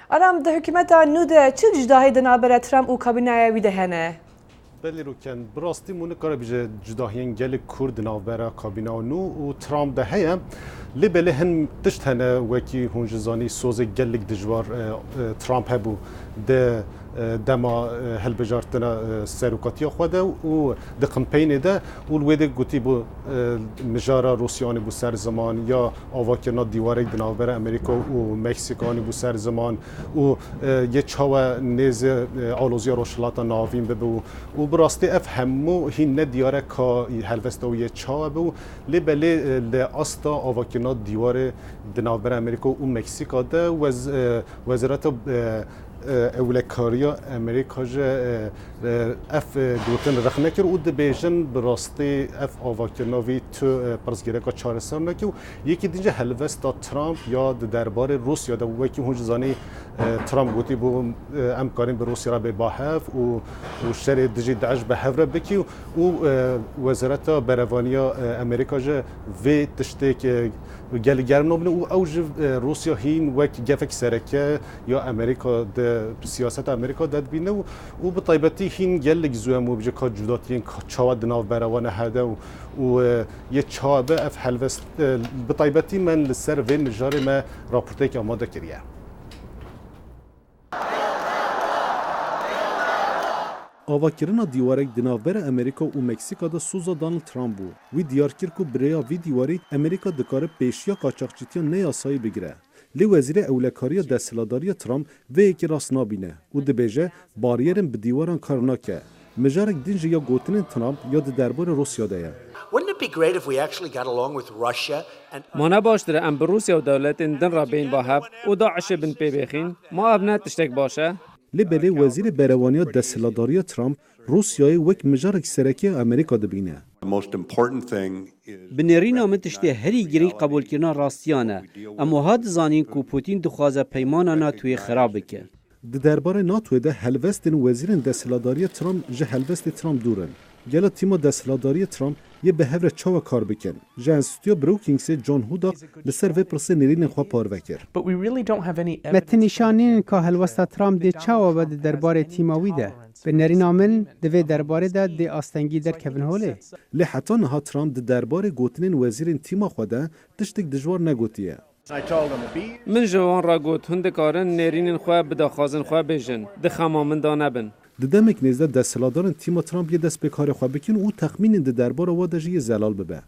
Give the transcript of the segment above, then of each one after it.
آرام ده حکومت نوده چه جداهی دنابر ترامپ و کابینه ویده هنه؟ بله روکن براستی مونه کار بیجه جداهین گل کرد ناوبرا کابینه نو و ترامپ ده هیا لبله هن تشت هنه وکی هنجزانی سوز گلک دجوار ترامپ هبو ده دما هلبجارتنا سروکاتیا خواده و ده کمپین ده والویده گوتی بو مجارا روسیانی بو سر زمان یا آواکرنا دیواره دناوبر امریکا و مکسیکانی بو سر زمان و یه چاوه نیز آلوزیا روشلاتا ناوین ببو و براستی اف همو هین ندیاره که هلوسته و یه چاوه بو لبله لأستا آواکرنا دیواره دناوبر امریکا و مکسیکا ده وزارت اولکاریا امریکا جه اف دوتن رخنه کرد و دبیجن براستی اف آواکرناوی تو پرسگیره که چهارسان نکیو یکی دیگه هلوستا ترامپ یا دربار روسیا ده وکی هنجزانی ترامپ گوتی بو امکارین به روسیا را به باهف و شر دیگه داعش به هفره بکی و وزارت بروانیا امریکا جه وی تشته که گل گرنوبن و اوج روسیا هین وک گفک سرکه یا امریکا ده سیاست امریکا داد بینه و به طیبتی هین گل گزوی موبجه که جداتین چاود ناو بروانه هده و یه چابه اف حلوست به طیبتی من لسر وین مجاری ما راپورته که آماده کریه آواکرنا دیوارک دناوبر امریکا و مکسیکا دا سوزا دانالد ترامپ بو وی دیار کرد که بریا وی دیواری امریکا دکاره پیشیا قاچاقچیتیا نیاسایی بگیره لی وزیر اولکاری دستلاداری ترامپ و یکی راست نابینه و دبیجه باریرن به دیواران کار نکه مجارک دینج یا گوتنین ترامپ یا دربار روسیا ده ما نباشتره ام به روسیا و دولتین دن را بین با هف و داعش بن پی بخین ما ابنه تشتک باشه لبلی وزیر بروانیا دستلاداری ترامپ روسیای وک مجارک سرکی امریکا دبینه. بنرین آمد تشتی هری گری قبول کردن راستیانه اما هاد زانین کو پوتین دخوازه پیمانا ناتوی خراب که. درباره ناتوی ده هلوستن وزیرن دستلاداری ترامپ جه هلوست ترامپ دورن. گلا تیما دستلاداری ترامپ یه به هفر چاوا کار بکن. جه انستیتیو بروکینگس جان هودا لسر و پرسه نرین خواه پار وکر. متنشانین که هلوستا ترامپ ده چاوا و درباره تیماوی ده. به نرین آمن دوی درباره ده ده آستنگی در کبن هوله. لی حتی نها ترامپ ده درباره گوتنین وزیرین تیما خواه تشتک دجوار نگوتیه. من جوان را گوت هندکارن نرین خواه بدا خازن خواه بیجن. ده خمامن دا نبن. دمک نزد دستلادارن تیم ترامپ یه دست به کار خواه بکن و تخمین ده درباره وادجی زلال ببه.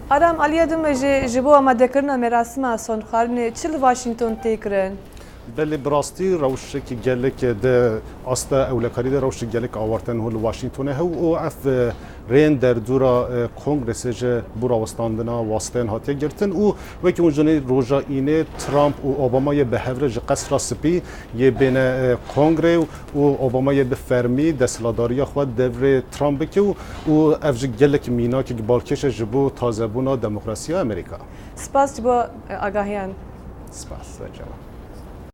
آرام علیه دم جبو آماده کردن مراسم سونخارن چل واشنگتن تیکرن؟ بله براستی روش که گلک ده استا اولکاری ده روش گلک آوردن هول واشنگتن هو و اف رین در دورا کنگرس جه برا وستاندنا واسطن هاتیه گرتن و وکی اونجانی روژا اینه ترامپ و اوباما یه به هفرج قصر سپی یه بین کنگره و اوباما یه به فرمی دستلاداری خود دور ترامپ که و افج گلک مینا که بالکش جبو تازه بونا دموکراسی امریکا. سپاس جبو آگاهیان. سپاس جواب.